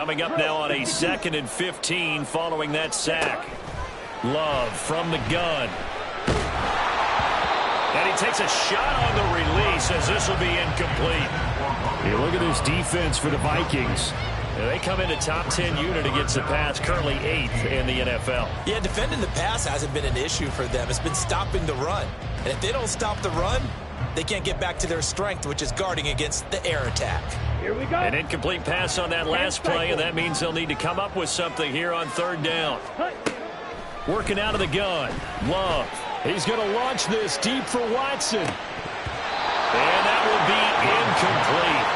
Coming up now on a 2nd and 15 following that sack. Love from the gun. And he takes a shot on the release as this will be incomplete. Hey, look at this defense for the Vikings. They come into top 10 unit against the pass, currently 8th in the NFL. Yeah, defending the pass hasn't been an issue for them. It's been stopping the run. And if they don't stop the run, they can't get back to their strength, which is guarding against the air attack. Here we go. An incomplete pass on that last play, and that means they'll need to come up with something here on 3rd down. Working out of the gun. Love. He's going to launch this deep for Watson. And that will be incomplete.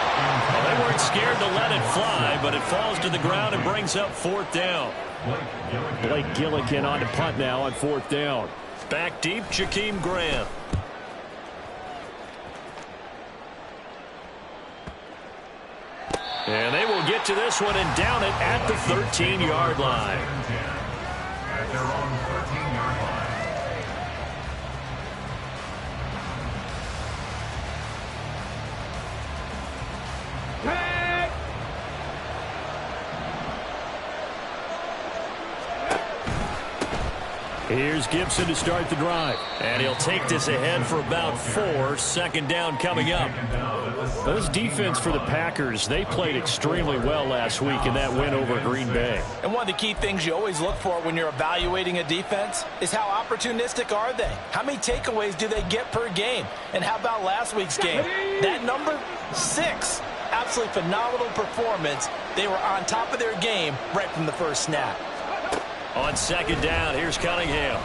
Well, they weren't scared to let it fly, but it falls to the ground and brings up 4th down. Blake Gillikin on to punt now on 4th down. Back deep, Jakeem Graham. And they will get to this one and down it at the 13-yard line. At their own 13-yard line. Here's Gibson to start the drive. And he'll take this ahead for about 4. 2nd down coming up. This defense for the Packers, they played extremely well last week in that win over Green Bay. And one of the key things you always look for when you're evaluating a defense is how opportunistic are they? How many takeaways do they get per game? And how about last week's game? That number, 6. Absolutely phenomenal performance. They were on top of their game right from the first snap. On 2nd down, here's Cunningham.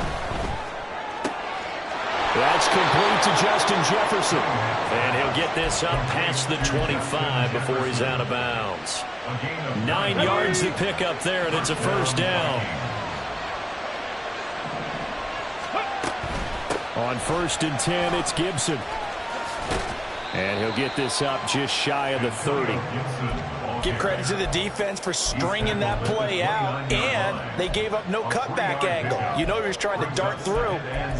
That's complete to Justin Jefferson. And he'll get this up past the 25 before he's out of bounds. 9 yards to pick up there, and it's a 1st down. On 1st and 10, it's Gibson. And he'll get this up just shy of the 30. Give credit to the defense for stringing that play out, and they gave up no cutback angle. You know he was trying to dart through.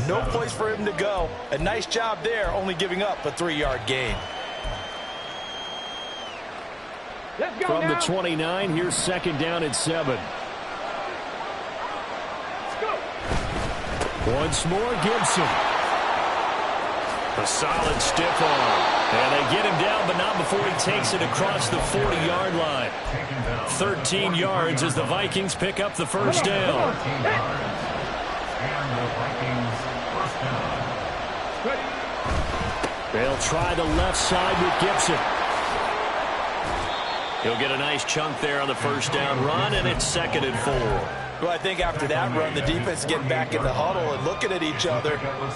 No place for him to go. A nice job there, only giving up a 3-yard gain. From the 29, here's 2nd down and 7. Once more, Gibson. A solid stiff arm. And they get him down, but not before he takes it across the 40-yard line. 13 yards as the Vikings pick up the 1st down. They'll try the left side with Gibson. He'll get a nice chunk there on the 1st down run, and it's 2nd and 4. Well, I think after that run, the defense is getting back in the huddle and looking at each other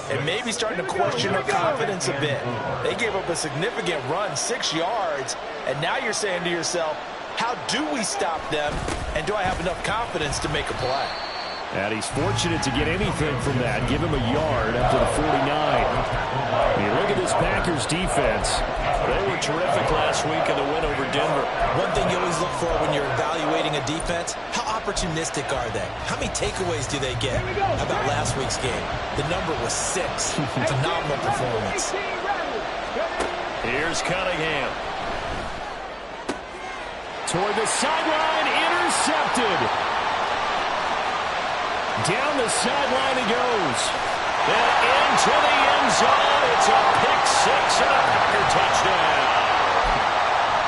and maybe starting to question their confidence a bit. They gave up a significant run, 6 yards, and now you're saying to yourself, how do we stop them, and do I have enough confidence to make a play? And he's fortunate to get anything from that. Give him a yard up to the 49. You look at this Packers defense. They were terrific last week in the win over Denver. One thing you always look for when you're evaluating a defense, how opportunistic are they? How many takeaways do they get? How about last week's game? The number was 6. Phenomenal performance. Here's Cunningham. Toward the sideline, intercepted. Down the sideline he goes. And into the end zone. It's a pick-6 and a Packer touchdown.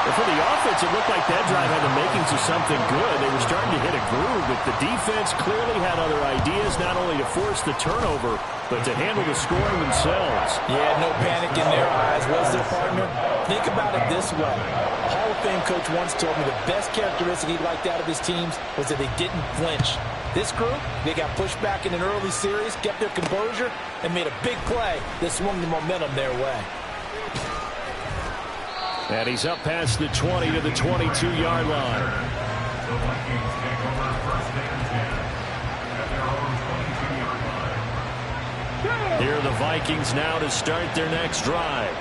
Well, for the offense, it looked like that drive had the makings of something good. They were starting to hit a groove, but the defense clearly had other ideas, not only to force the turnover, but to handle the scoring themselves. Yeah, no panic in their eyes, was there, partner? Think about it this way. Hall of Fame coach once told me the best characteristic he liked out of his teams was that they didn't flinch. This group, they got pushed back in an early series, kept their composure, and made a big play that swung the momentum their way. And he's up past the 20 to the 22-yard line. Here are the Vikings now to start their next drive.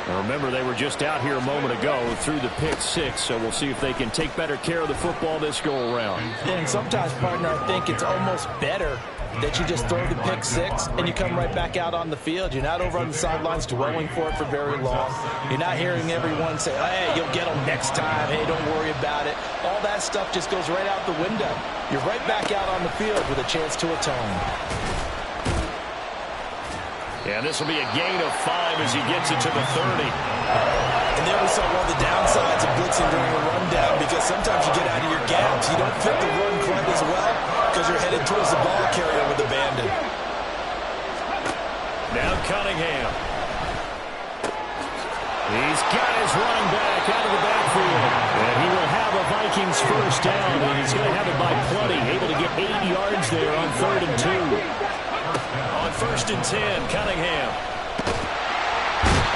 Now remember, they were just out here a moment ago through the pick-6, so we'll see if they can take better care of the football this go-around. And sometimes, partner, I think it's almost better that you just throw the pick-6 and you come right back out on the field. You're not over on the sidelines dwelling for it for very long. You're not hearing everyone say, hey, you'll get them next time. Hey, don't worry about it. all that stuff just goes right out the window. You're right back out on the field with a chance to atone. Yeah, this will be a gain of 5 as he gets it to the 30. And there we saw one of the downsides of blitzing during a rundown, because sometimes you get out of your gaps. You don't fit the run quite as well because you're headed towards the ball carrier with abandon. Now Cunningham. He's got his running back out of the backfield. And he will have a Vikings first down, and he's going to have it by plenty. Able to get 8 yards there on 3rd and 2. On 1st and 10, Cunningham.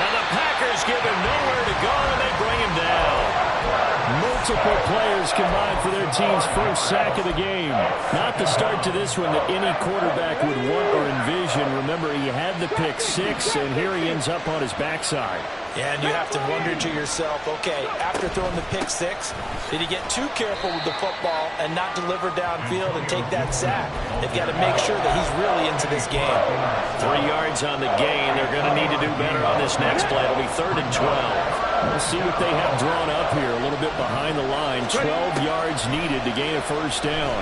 And the Packers give him nowhere to go, and they bring him down. Multiple players combined for their team's first sack of the game. Not the start to this one that any quarterback would want or envision. Remember, he had the pick 6, and here he ends up on his backside. Yeah, and you have to wonder to yourself, okay, after throwing the pick 6, did he get too careful with the football and not deliver downfield and take that sack? They've got to make sure that he's really into this game. 3 yards on the gain. They're going to need to do better on this next play. It'll be 3rd and 12. We'll see what they have drawn up here. A little bit behind the line. 12 yards needed to gain a first down.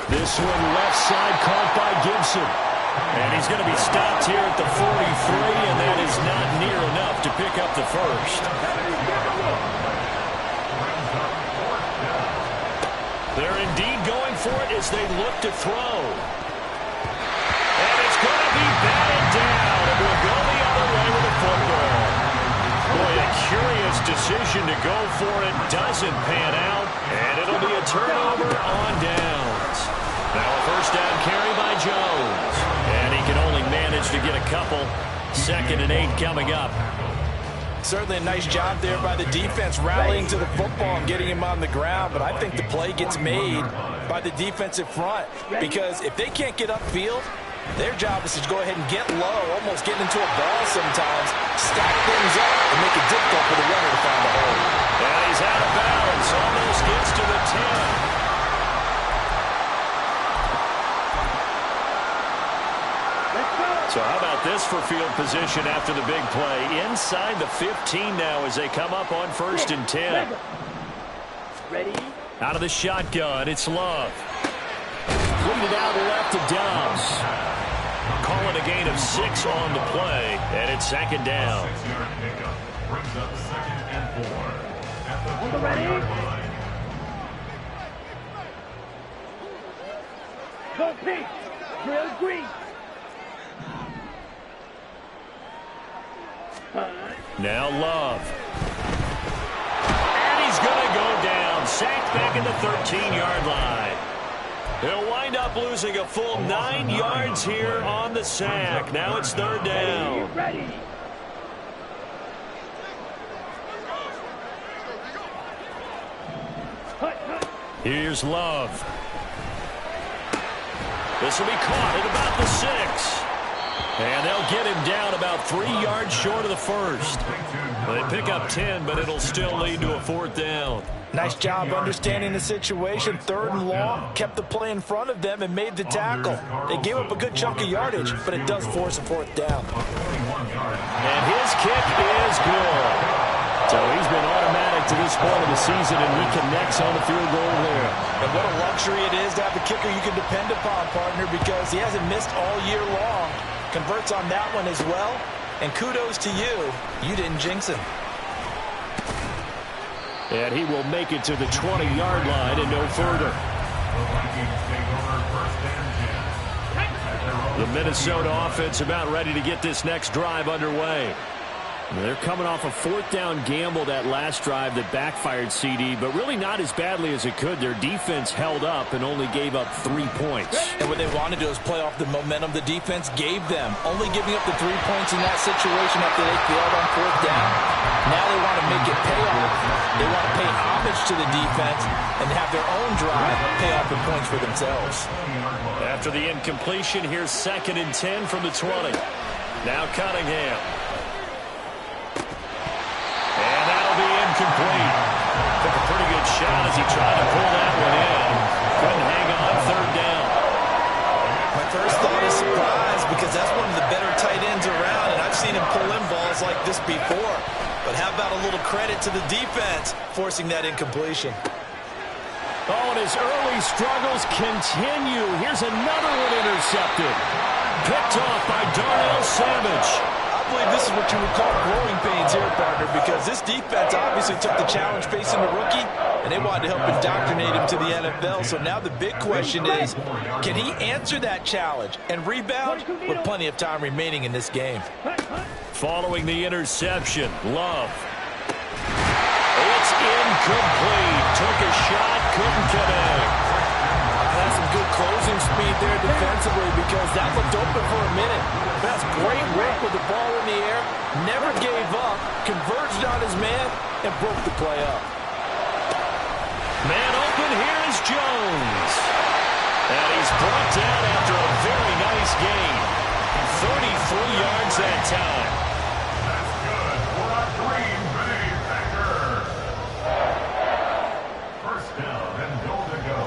This one left side caught by Gibson. And he's going to be stopped here at the 43, and that is not near enough to pick up the first. They're indeed going for it as they look to throw. And it's going to be batted down. It will go the other way with the football. Boy, a curious decision to go for it. Doesn't pan out, and it'll be a turnover on downs. Now a first down carry by Jones. And he can only manage to get a couple. 2nd and 8 coming up. Certainly a nice job there by the defense rallying to the football and getting him on the ground. But I think the play gets made by the defensive front, because if they can't get upfield, their job is to go ahead and get low, almost get into a ball sometimes, stack things up, and make it difficult for the runner to find a hole. And he's out of bounds. Almost gets to the 10. So how about this for field position after the big play? Inside the 15 now as they come up on 1st and 10. Ready? Out of the shotgun, it's Love. Lead it out left to Dobbs. Call it a gain of 6 on the play, and it's 2nd down. 6-yard pickup brings up 2nd and 4 at the On the ready? 4-yard line. Go pink. Drill green. Now Love. And he's going to go down. Sacked back at the 13-yard line. He'll wind up losing a full 9 yards here on the sack. Now it's 3rd down. Ready? Here's Love. This will be caught at about the 6. And they'll get him down about 3 yards short of the first. They pick up 10, but it'll still lead to a 4th down. Nice job understanding the situation. 3rd and long, kept the play in front of them and made the tackle. They gave up a good chunk of yardage, but it does force a 4th down. And his kick is good. So he's been automatic to this point of the season, and he connects on the field goal there. And what a luxury it is to have a kicker you can depend upon, partner, because he hasn't missed all year long. Converts on that one as well. And kudos to you. You didn't jinx him. And he will make it to the 20-yard line and no further. The Minnesota offense about ready to get this next drive underway. They're coming off a 4th down gamble that last drive that backfired, CD, but really not as badly as it could. Their defense held up and only gave up 3 points. And what they wanted to do is play off the momentum the defense gave them. Only giving up the 3 points in that situation after they failed on 4th down. Now they want to make it pay off. They want to pay homage to the defense and have their own drive pay off the points for themselves. After the incompletion, here's 2nd and 10 from the 20. Now Cunningham. And that'll be incomplete. Took a pretty good shot as he tried to pull that one in. Couldn't hang on 3rd down. My first thought is surprise, because that's one of the better tight ends around, and I've seen him pull in balls like this before. But how about out a little credit to the defense, forcing that incompletion. Oh, and his early struggles continue. Here's another one intercepted. Picked off by Darnell Savage. I believe this is what you would call growing pains here, partner, because this defense obviously took the challenge facing the rookie, and they wanted to help indoctrinate him to the NFL. So now the big question is, can he answer that challenge and rebound with plenty of time remaining in this game? Following the interception, Love. It's incomplete. Took a shot, couldn't connect. That's some good closing speed there defensively because that looked open for a minute. That's great work with the ball in the air. Never gave up, converged on his man, and broke the play up. Man open, here is Jones. And he's brought down after a very nice gain. 33 yards that time. That's good for our Green Bay Packers. First down and goal to go.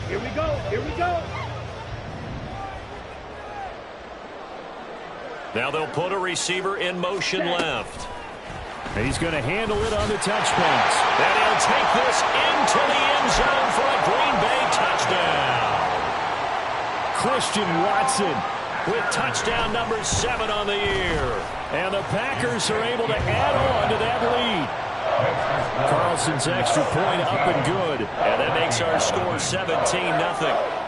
Here we go. Here we go. Now they'll put a receiver in motion left. He's going to handle it on the touch pass. And he'll take this into the end zone for a Green Bay touchdown. Christian Watson With touchdown number 7 on the year. And the Packers are able to add on to that lead. Carlson's extra point up and good. And that makes our score 17-0.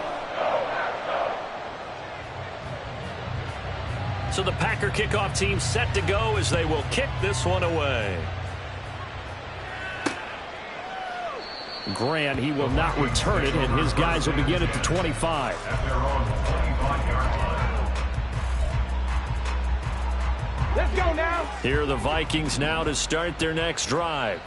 So the Packer kickoff team set to go as they will kick this one away. Grant, he will not return it, and his guys will begin at the 25. At their own 25-yard line. Let's go now. Here are the Vikings now to start their next drive.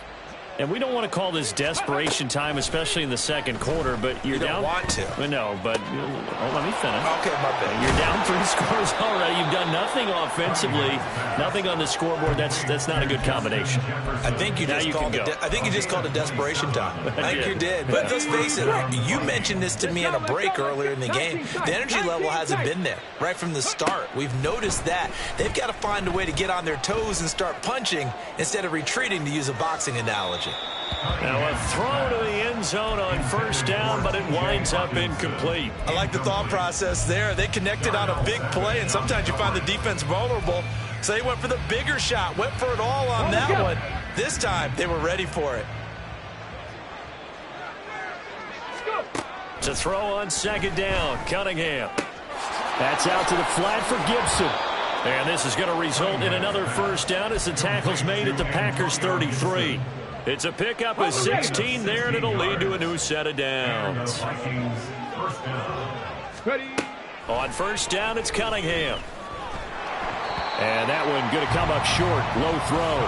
And we don't want to call this desperation time, especially in the second quarter, but you're down. You don't want to. Well, no, but let me finish. Okay, my bad. You're down 3 scores already. You've done nothing offensively, nothing on the scoreboard. That's not a good combination. I think you just called it. I think you just called it desperation time. I think you did. But let's face it. You mentioned this to me in a break earlier in the game. The energy level hasn't been there right from the start. We've noticed that they've got to find a way to get on their toes and start punching instead of retreating, to use a boxing analogy. Now a throw to the end zone on first down, but it winds up incomplete. I like the thought process there. They connected on a big play, and sometimes you find the defense vulnerable. So they went for the bigger shot, went for it all on that one. This time, they were ready for it. To throw on second down, Cunningham. That's out to the flat for Gibson. And this is going to result in another first down as the tackle's made at the Packers 33. It's a pickup of 16 there, and it'll lead to a new set of downs. Vikings, first down. Ready. On first down, it's Cunningham. And that one going to come up short. Low throw.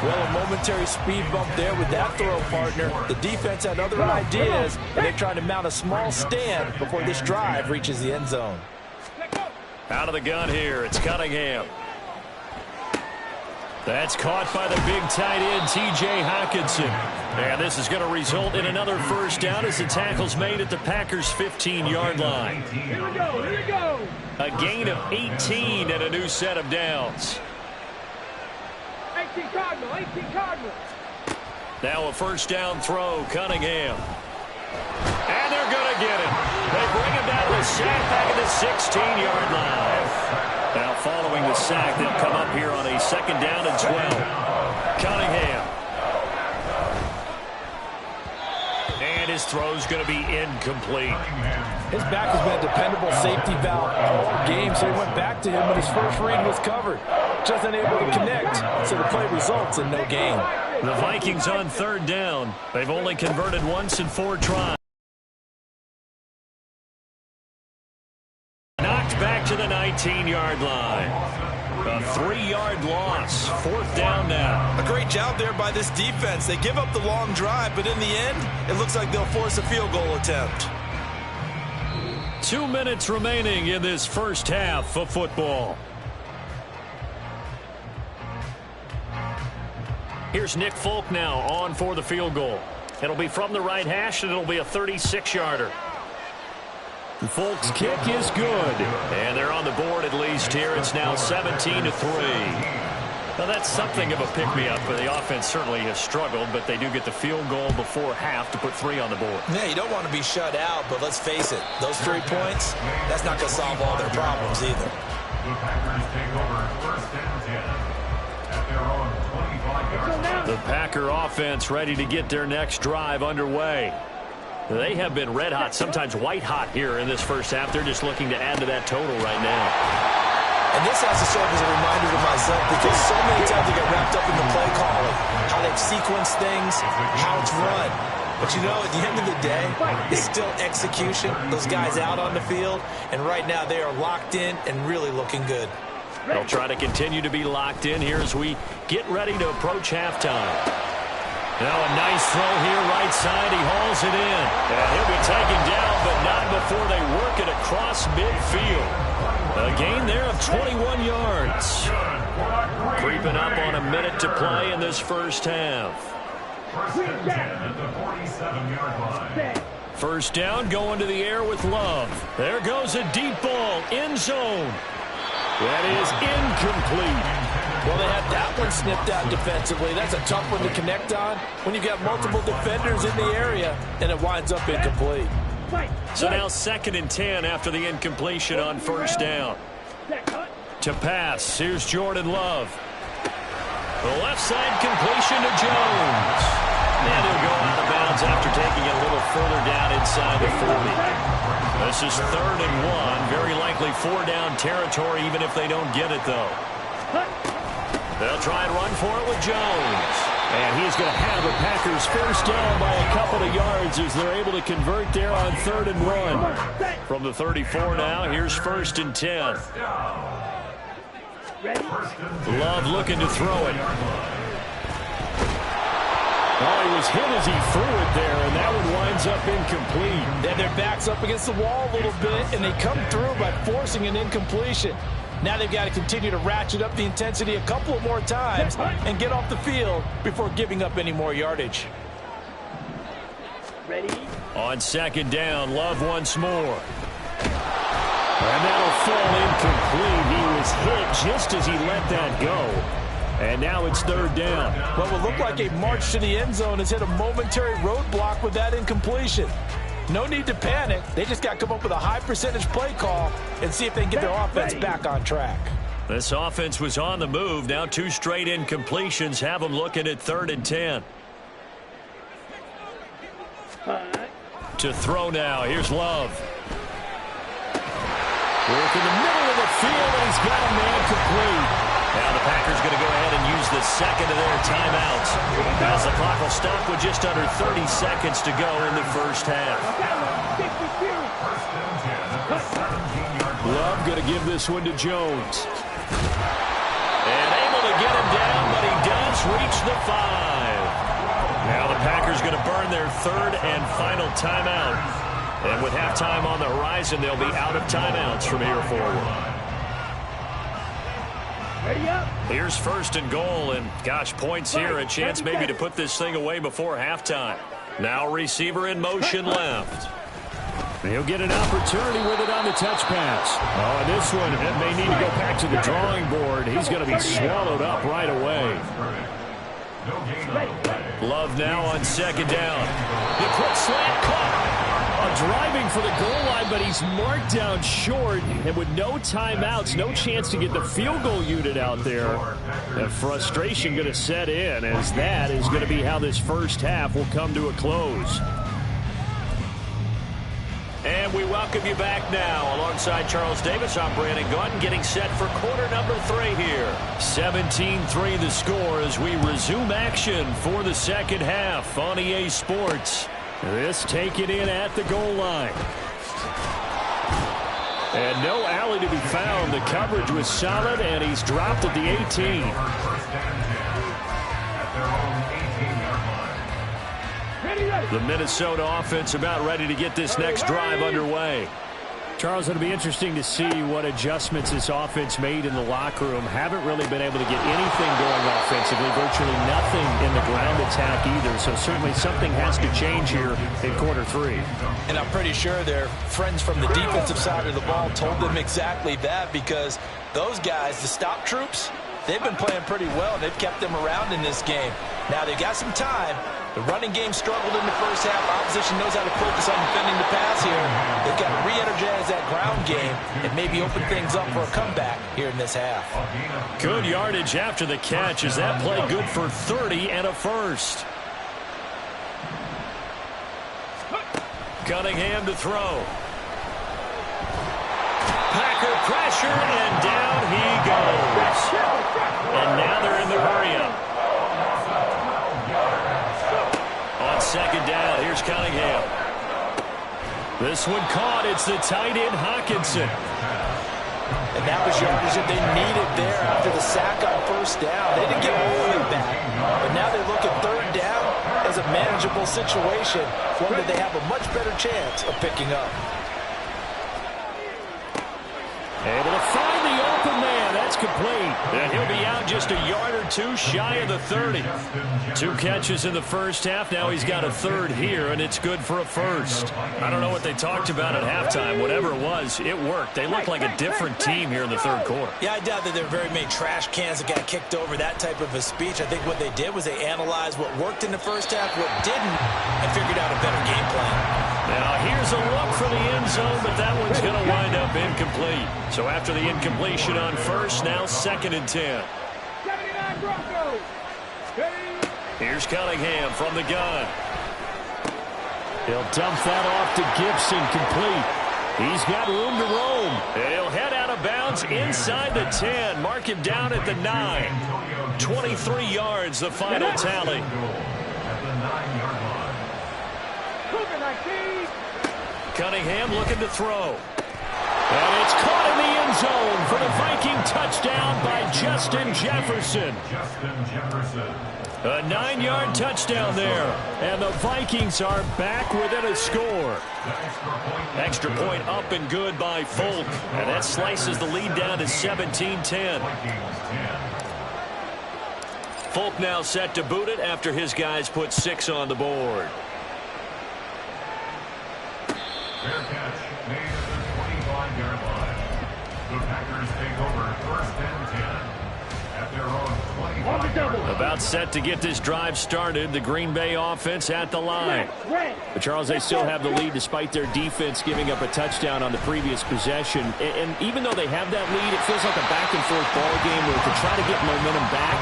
Well, a momentary speed bump there with that throw, partner. The defense had other ideas, and they're trying to mount a small stand before this drive reaches the end zone. Out of the gun here, it's Cunningham. That's caught by the big tight end, T.J. Hockenson. And this is going to result in another first down as the tackle's made at the Packers' 15-yard line. Here we go. Here we go. A gain of 18 and a new set of downs. 18 Cardinal. 18 Cardinal. Now a first down throw, Cunningham. And they're going to get it. They bring him down to the sack back at the 16-yard line. Now following the sack, they'll come up here on a second down and 12. Cunningham. And his throw's going to be incomplete. His back has been a dependable safety valve all game, so he went back to him when his first read was covered. Just unable to connect, so the play results in no gain. The Vikings on third down. They've only converted once in 4 tries. Knocked back to the 19-yard line. A 3-yard loss. 4th down now. A great job there by this defense. They give up the long drive, but in the end, it looks like they'll force a field goal attempt. 2 minutes remaining in this first half of football. Here's Nick Folk now on for the field goal. It'll be from the right hash, and it'll be a 36-yarder. Folk's kick is good. And they're on the board at least here. It's now 17-3. Now, that's something of a pick-me-up. The offense certainly has struggled, but they do get the field goal before half to put 3 on the board. Yeah, you don't want to be shut out, but let's face it, those 3 points, that's not going to solve all their problems either. The Packers take over first and 10 at their own 25-yard line. The Packer offense ready to get their next drive underway. They have been red hot, sometimes white hot here in this first half. They're just looking to add to that total right now. And this has to serve as a reminder to myself because so many times I get wrapped up in the play calling, how they've sequenced things, how it's run. But you know, at the end of the day, it's still execution. Those guys out on the field, and right now they are locked in and really looking good. They'll try to continue to be locked in here as we get ready to approach halftime. Now a nice throw here, right side. He hauls it in. And he'll be taken down, but not before they work it across midfield. A gain there of 21 yards. Creeping up on a minute to play in this first half. First and 10 at the 47-yard line. First down, going to the air with Love. There goes a deep ball, end zone. That is incomplete. Well, they had that one snipped out defensively. That's a tough one to connect on when you've got multiple defenders in the area, and it winds up incomplete. So now 2nd and 10 after the incompletion on first down. To pass, here's Jordan Love. The left side completion to Jones. And he'll go out of bounds after taking it a little further down inside the 40. This is 3rd and 1. Very likely 4-down territory, even if they don't get it, though. They'll try and run for it with Jones. And he's going to have the Packers first down by a couple of yards as they're able to convert there on 3rd and 1. From the 34 now, here's 1st and 10. Love looking to throw it. Oh, he was hit as he threw it there, and that one winds up incomplete. Then their back's up against the wall a little bit, and they come through by forcing an incompletion. Now they've got to continue to ratchet up the intensity a couple of more times and get off the field before giving up any more yardage. Ready? On 2nd down, Love once more. And that'll fall incomplete. He was hit just as he let that go. And now it's 3rd down. What will look like a march to the end zone has hit a momentary roadblock with that incompletion. No need to panic. They just got to come up with a high percentage play call and see if they can get their offense back on track. This offense was on the move. Now 2 straight incompletions have them looking at 3rd and 10. To throw now. Here's Love. Work in the middle of the field, and he's got a man complete. Now the Packers going to go ahead and use the 2nd of their timeouts as the clock will stop with just under 30 seconds to go in the first half. Love going to give this one to Jones. And able to get him down, but he does reach the 5. Now the Packers going to burn their 3rd and final timeout. And with halftime on the horizon, they'll be out of timeouts from here forward. Here's 1st and goal, and gosh, points here, a chance maybe to put this thing away before halftime. Now receiver in motion left. He'll get an opportunity with it on the touch pass. Oh, and this one, it may need to go back to the drawing board. He's going to be swallowed up right away. Love now on 2nd down. The quick slant caught. Driving for the goal line, but he's marked down short. And with no timeouts, no chance to get the field goal unit out there. And frustration going to set in, as that is going to be how this first half will come to a close. And we welcome you back now. Alongside Charles Davis, I'm Brandon Gaudin, getting set for quarter number 3 here. 17-3 the score as we resume action for the second half on EA Sports. This taken in at the goal line. And no alley to be found. The coverage was solid, and he's dropped at the 18. The Minnesota offense about ready to get this next drive underway. Charles, it'll be interesting to see what adjustments this offense made in the locker room. Haven't really been able to get anything going offensively, virtually nothing in the ground attack either. So certainly something has to change here in quarter 3. And I'm pretty sure their friends from the defensive side of the ball told them exactly that, because those guys, the stop troops, they've been playing pretty well, and they've kept them around in this game. Now, they've got some time. The running game struggled in the first half. Opposition knows how to focus on defending the pass here. They've got to re-energize that ground game and maybe open things up for a comeback here in this half. Good yardage after the catch. Is that play good for 30 and a first? Cunningham to throw. Packer pressure, and down he goes. And now they're in the hurry-up. On second down, here's Cunningham. This one caught. It's the tight end, Hockenson. And that was yardage that they needed there after the sack on first down. They didn't get all of it back, but now they look at third down as a manageable situation, one that they have a much better chance of picking up. Able to find the open man. That's complete. And he'll be out just a yard or two shy of the 30. 2 catches in the first half. Now he's got a third here, and it's good for a first. I don't know what they talked about at halftime. Whatever it was, it worked. They look like a different team here in the third quarter. Yeah, I doubt that there were very many trash cans that got kicked over, that type of a speech. I think what they did was they analyzed what worked in the first half, what didn't, and figured out a better game plan. Now here's a look for the end zone, but that one's going to wind up incomplete. So after the incompletion on first, now 2nd and 10. 79 Broncos. Here's Cunningham from the gun. He'll dump that off to Gibson, complete. He's got room to roam. He'll head out of bounds inside the 10. Mark him down at the 9. 23 yards, the final tally. Cunningham looking to throw. And it's caught in the end zone for the Viking touchdown by Justin Jefferson. A 9-yard touchdown there. And the Vikings are back within a score. Extra point up and good by Folk. And that slices the lead down to 17-10. Folk now set to boot it after his guys put 6 on the board. Fair catch made at the 25-yard line. The Packers take over 1st and 10 at their own 25-yard line. About set to get this drive started. The Green Bay offense at the line. But Charles, they still have the lead despite their defense giving up a touchdown on the previous possession. And even though they have that lead, it feels like a back-and-forth ball game where to try to get momentum back,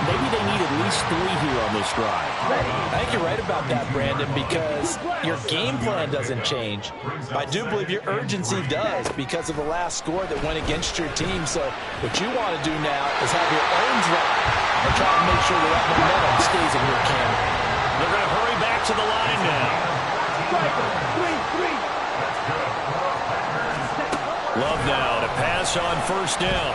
maybe they need at least 3 here on this drive. I think you're right about that, Brandon, because your game plan doesn't change. I do believe your urgency does because of the last score that went against your team. So what you want to do now is have your own drive and try to make sure that momentum stays in your camp. They're going to hurry back to the line now. Love now to pass on first down.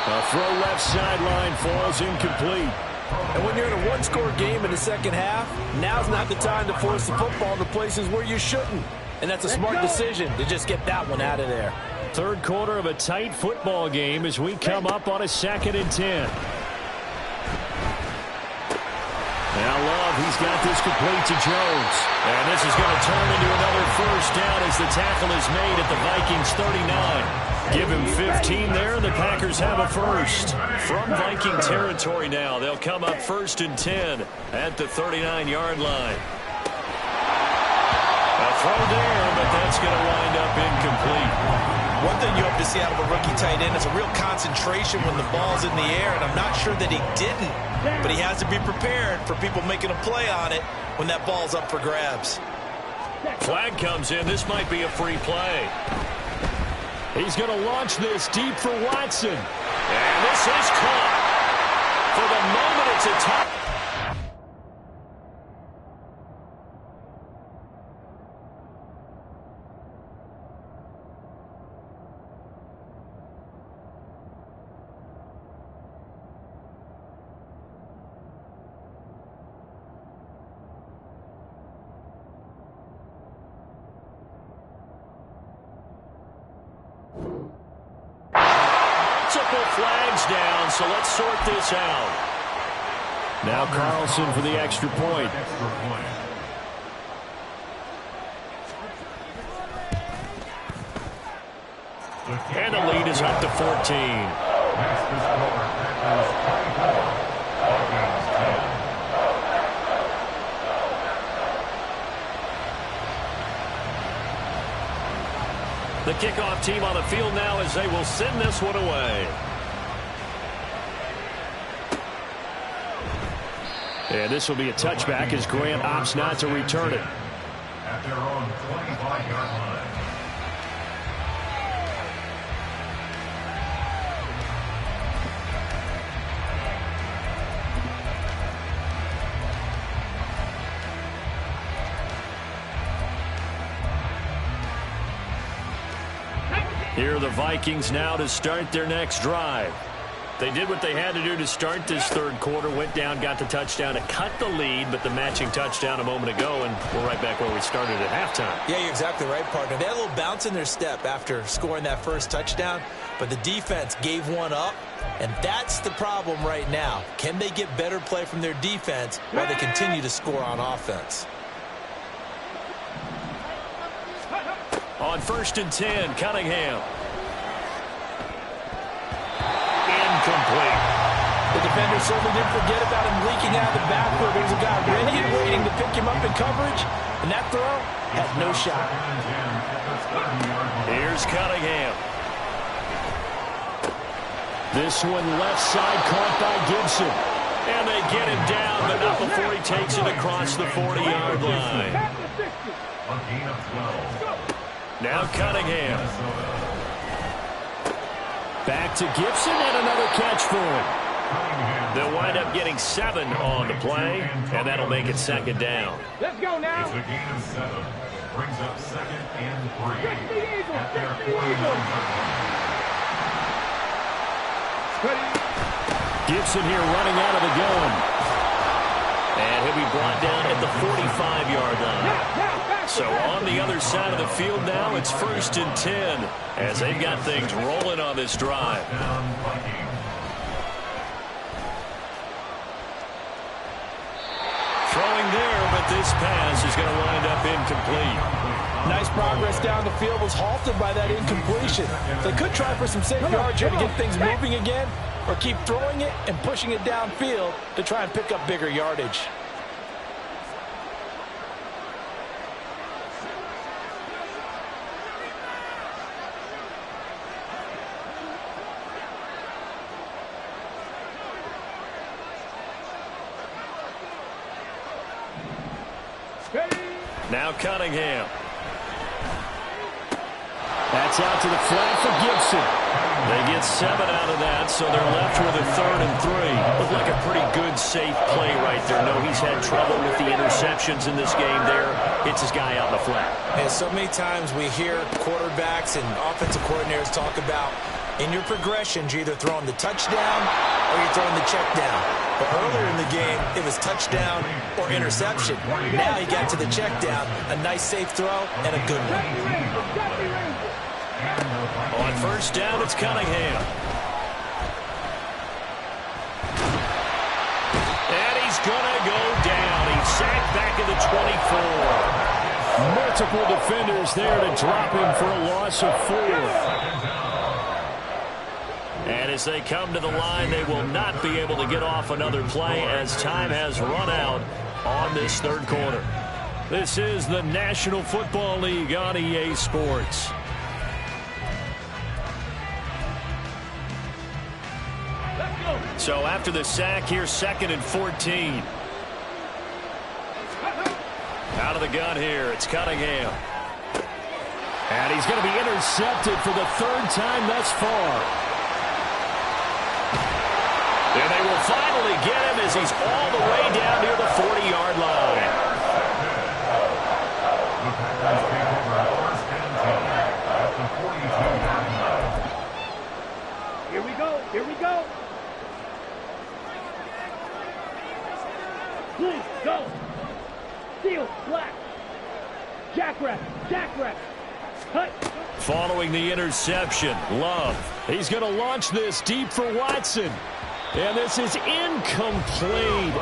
A throw left sideline falls incomplete. And when you're in a one-score game in the second half, now's not the time to force the football to places where you shouldn't. And that's a smart decision to just get that one out of there. Third quarter of a tight football game as we come up on a 2nd and 10. Now Love, he's got this complete to Jones. And this is going to turn into another first down as the tackle is made at the Vikings 39. Give him 15 there, and the Packers have a first. From Viking territory now, they'll come up 1st and 10 at the 39-yard line. A throw there, but that's going to wind up incomplete. One thing you hope to see out of a rookie tight end is a real concentration when the ball's in the air, and I'm not sure that he didn't, but he has to be prepared for people making a play on it when that ball's up for grabs. Flag comes in. This might be a free play. He's going to launch this deep for Watson. And this is caught. For the moment, it's a touchdown. couple flags down, so let's sort this out. Now Carlson for the extra point. And the lead is up to 14. The kickoff team on the field now as they will send this one away. And this will be a touchback as Grant opts not to return it. At their own 25-yard line. Here are the Vikings now to start their next drive. They did what they had to do to start this third quarter, went down, got the touchdown to cut the lead, but the matching touchdown a moment ago, and we're right back where we started at halftime. Yeah, you're exactly right, partner. They had a little bounce in their step after scoring that first touchdown, but the defense gave one up, and that's the problem right now. Can they get better play from their defense while they continue to score on offense? On 1st and 10, Cunningham. Incomplete. The defender certainly didn't forget about him leaking out of the backfield. There was a guy ready and waiting to pick him up in coverage, and that throw had no shot. Here's Cunningham. This one left side caught by Gibson. And they get him down, but not before he takes it across the 40-yard line. A gain of 12. Now Cunningham. Back to Gibson and another catch for him. They'll wind up getting 7 on the play, and that'll make it 2nd down. Let's go now. It's a gain of 7. Brings up 2nd and 3. At their 49-yard line. Gibson here running out of the gun. And he'll be brought down at the 45-yard line. So on the other side of the field now, it's 1st and 10 as they've got things rolling on this drive. Throwing there, but this pass is going to wind up incomplete. Nice progress down the field was halted by that incompletion. They could try for some safe yards here to get things moving again, or keep throwing it and pushing it downfield to try and pick up bigger yardage. Now Cunningham. That's out to the flat for Gibson. They get 7 out of that, so they're left with a 3rd and 3. Looked like a pretty good, safe play right there. No, he's had trouble with the interceptions in this game there. Hits his guy out in the flat. And so many times we hear quarterbacks and offensive coordinators talk about in your progressions, you're either throwing the touchdown or you're throwing the check down. But earlier in the game, it was touchdown or interception. Now he got to the check down, a nice safe throw, and a good one. On 1st down, it's Cunningham. And he's going to go down. He's sacked back at the 24. Multiple defenders there to drop him for a loss of 4. And as they come to the line, they will not be able to get off another play as time has run out on this third quarter. This is the National Football League on EA Sports. So after the sack, here's 2nd and 14. Out of the gun here, it's Cunningham. And he's going to be intercepted for the 3rd time thus far. And they will finally get him as he's all the way down near the 40-yard line. The Packers take over 1st and 10 at the 42-yard line. Here we go. Here we go. Blue, go. Seal, black. Jackrabbit, jackrabbit. Cut. Following the interception, Love. He's going to launch this deep for Watson. And this is incomplete.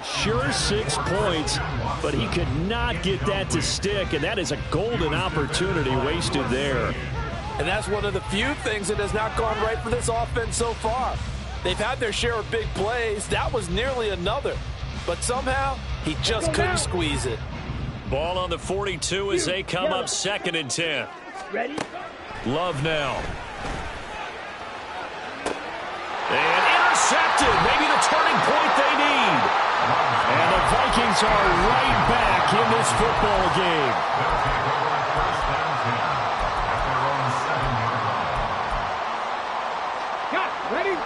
Sure 6 points, but he could not get that to stick, and that is a golden opportunity wasted there. And that's one of the few things that has not gone right for this offense so far. They've had their share of big plays. That was nearly another. But somehow, he just couldn't squeeze it. Ball on the 42 as they come up 2nd and 10. Ready? Love now. And intercepted. Maybe the turning point they need. And the Vikings are right back in this football game.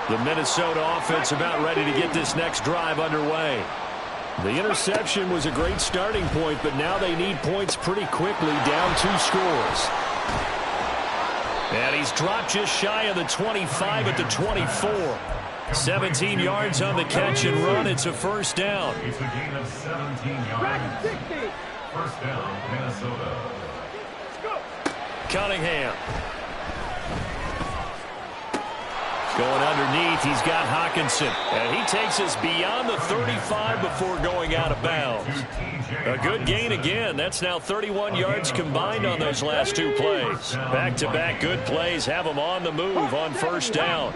The Minnesota offense about ready to get this next drive underway. The interception was a great starting point, but now they need points pretty quickly, down 2 scores. And he's dropped just shy of the 25 at the 24. 17 yards on the catch and run. It's a first down. It's a gain of 17 yards. First down, Minnesota. Cunningham. Going underneath, he's got Hockenson. And he takes us beyond the 35 before going out of bounds. A good gain again. That's now 31 yards combined on those last 2 plays. Back-to-back good plays have them on the move on first down.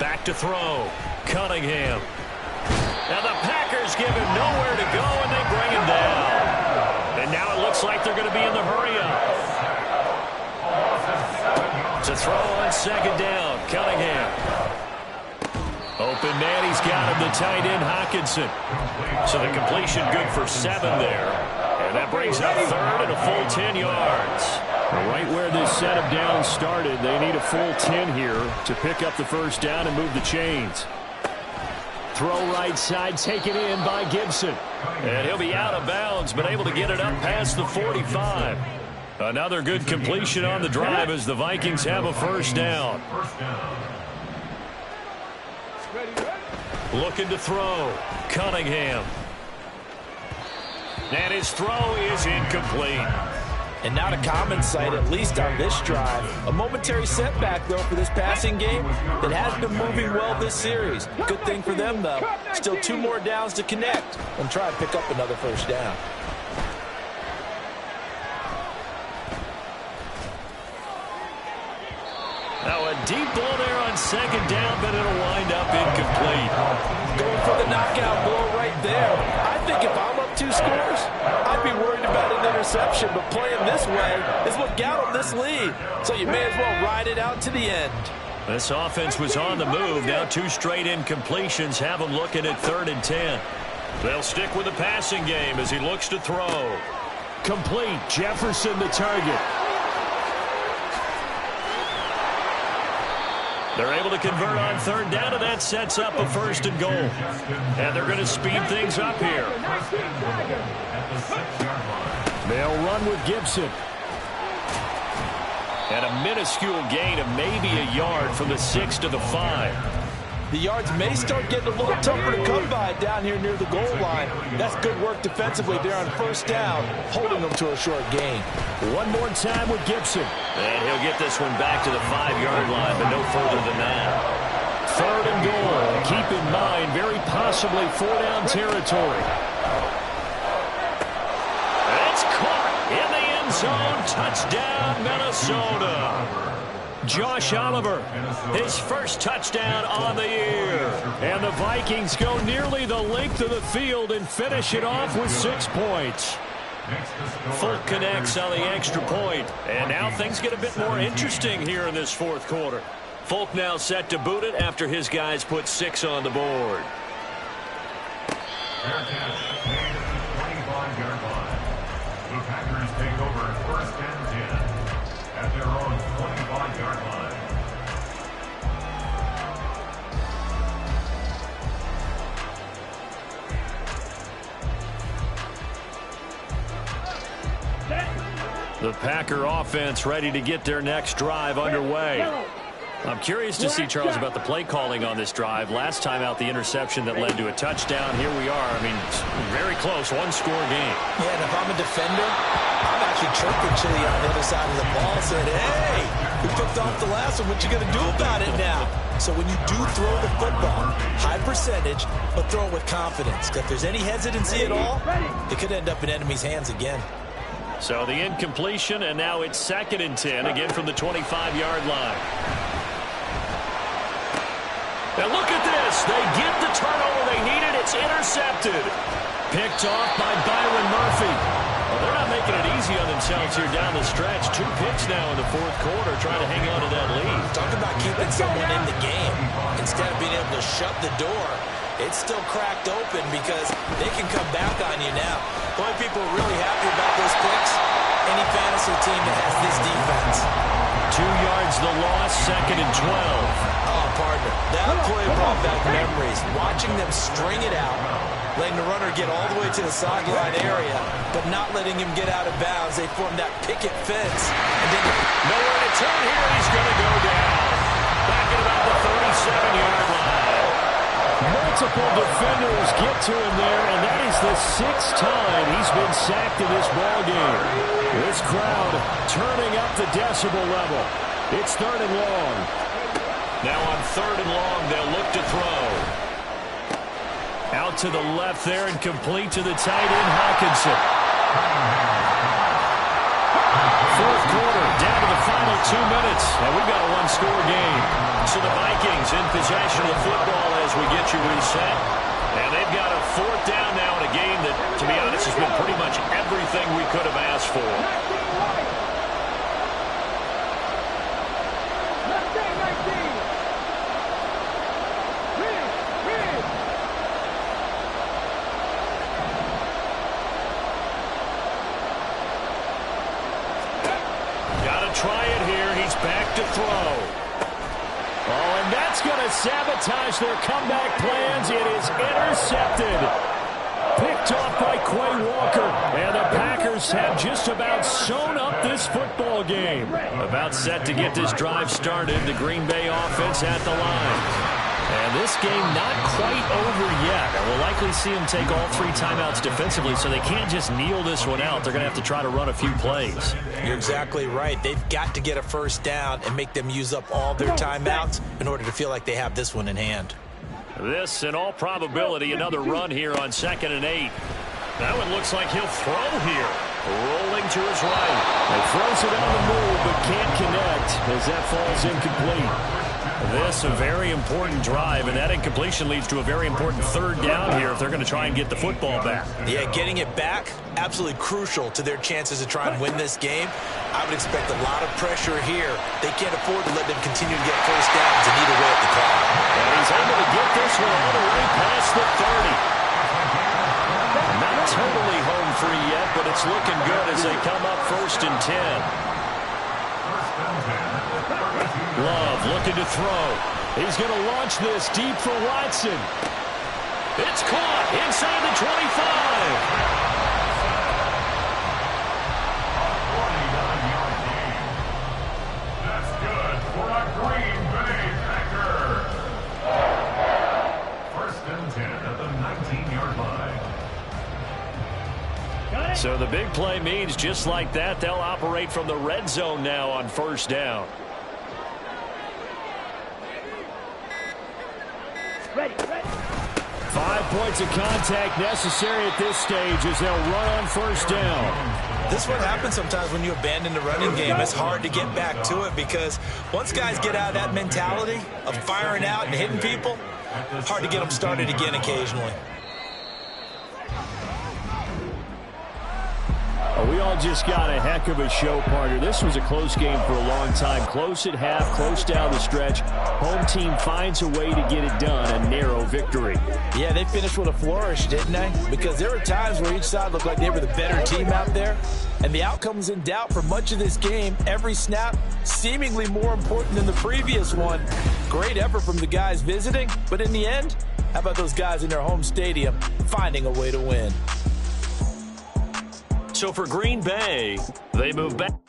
Back to throw. Cunningham. Now the Packers give him nowhere to go, and they bring him down. And now it looks like they're going to be in the hurry-up. To throw on 2nd down, Cunningham. Open man, he's got him, the tight end, Hockenson. So the completion good for 7 there. And that brings up 3rd and a full 10 yards. Right where this set of downs started, they need a full 10 here to pick up the first down and move the chains. Throw right side, taken in by Gibson. And he'll be out of bounds, but able to get it up past the 45. Another good completion on the drive as the Vikings have a first down. Looking to throw. Cunningham. And his throw is incomplete. And not a common sight, at least on this drive. A momentary setback, though, for this passing game that has been moving well this series. Good thing for them, though. Still 2 more downs to connect and try and pick up another first down. Now a deep ball there on 2nd down, but it'll wind up incomplete. Going for the knockout blow right there. I think if I'm up 2 scores, I'd be worried about an interception, but playing this way is what got them this lead. So you may as well ride it out to the end. This offense was on the move. Now 2 straight incompletions have them looking at 3rd and 10. They'll stick with the passing game as he looks to throw. Complete. Jefferson the target. They're able to convert on 3rd down, and that sets up a 1st and goal. And they're going to speed things up here. They'll run with Gibson. And a minuscule gain of maybe a yard from the 6 to the 5. The yards may start getting a little tougher to come by down here near the goal line. That's good work defensively there on 1st down, holding them to a short gain. One more time with Gibson. And he'll get this one back to the 5-yard line, but no further than that. 3rd and goal. Keep in mind, very possibly 4-down territory. It's caught in the end zone. Touchdown, Minnesota. Josh Oliver, his first touchdown on the year. And the Vikings go nearly the length of the field and finish it off with 6 points. Folk connects on the extra point. And now things get a bit more interesting here in this 4th quarter. Folk now set to boot it after his guys put 6 on the board. Fair catch made at the 25-yard line. The Packers take over 1st and 10 at their own 25-yard line. The Packer offense ready to get their next drive underway. I'm curious to see, Charles, about the play calling on this drive. Last time out, the interception that led to a touchdown. Here we are. I mean, very close, one-score game. Yeah, and if I'm a defender, I'm actually chirping Chili on the other side of the ball, saying, hey, we picked off the last one. What you going to do about it now? So when you do throw the football, high percentage, but throw it with confidence. If there's any hesitancy at all, it could end up in enemy's hands again. So the incompletion, and now it's 2nd and 10, again from the 25-yard line. Now look at this. They get the turnover they needed. It's intercepted. Picked off by Byron Murphy. Well, they're not making it easy on themselves here down the stretch. 2 picks now in the 4th quarter, trying to hang on to that lead. Talk about keeping someone in the game. Instead of being able to shut the door, it's still cracked open because they can come back on you now. The only people really happy about those picks, any fantasy team that has this defense. 2 yards the loss, 2nd and 12. Oh, partner, that play brought back memories. Watching them string it out, letting the runner get all the way to the sideline area, but not letting him get out of bounds. They formed that picket fence. And then nowhere to turn here. He's going to go down. Back at about the 37-yard line. Multiple defenders get to him there, and that is the 6th time he's been sacked in this ballgame. This crowd turning up the decibel level. It's 3rd and long. Now on 3rd and long, they'll look to throw. Out to the left there and complete to the tight end, Hawkinson. 4th quarter, down to the final 2 minutes, and we've got a one-score game. So the Vikings in possession of the football as we get you reset. And they've got a 4th down now in a game that, to be honest, has been pretty much everything we could have asked for. Try it here. He's back to throw. Oh, and that's going to sabotage their comeback plans. It is intercepted. Picked off by Quay Walker. And the Packers have just about sewn up this football game. About set to get this drive started. The Green Bay offense at the line. And this game not quite over yet. And we'll likely see them take all 3 timeouts defensively, so they can't just kneel this one out. They're going to have to try to run a few plays. You're exactly right. They've got to get a 1st down and make them use up all their timeouts in order to feel like they have this one in hand. This, in all probability, another run here on 2nd and 8. That one looks like he'll throw here. Rolling to his right. He throws it on the move, but can't connect as that falls incomplete. This a very important drive, and that incompletion leads to a very important 3rd down here if they're going to try and get the football back. Yeah, getting it back, absolutely crucial to their chances to try and win this game. I would expect a lot of pressure here. They can't afford to let them continue to get 1st downs and eat away at the clock. And he's able to get this one all the way past the 30. Not totally home free yet, but it's looking good as they come up 1st and 10. Love looking to throw. He's going to launch this deep for Watson. It's caught inside the 25. That's good for a Green Bay Packer. 1st and 10 at the 19-yard line. So the big play means just like that, they'll operate from the red zone now on 1st down. Ready. 5 points of contact necessary at this stage as they'll run on 1st down. This is what happens sometimes when you abandon the running game. It's hard to get back to it because once guys get out of that mentality of firing out and hitting people, it's hard to get them started again occasionally. We all just got a heck of a show, partner. This was a close game for a long time. Close at half, close down the stretch. Home team finds a way to get it done, a narrow victory. Yeah, they finished with a flourish, didn't they? Because there were times where each side looked like they were the better team out there. And the outcome was in doubt for much of this game. Every snap seemingly more important than the previous one. Great effort from the guys visiting. But in the end, how about those guys in their home stadium finding a way to win? So for Green Bay, they move back.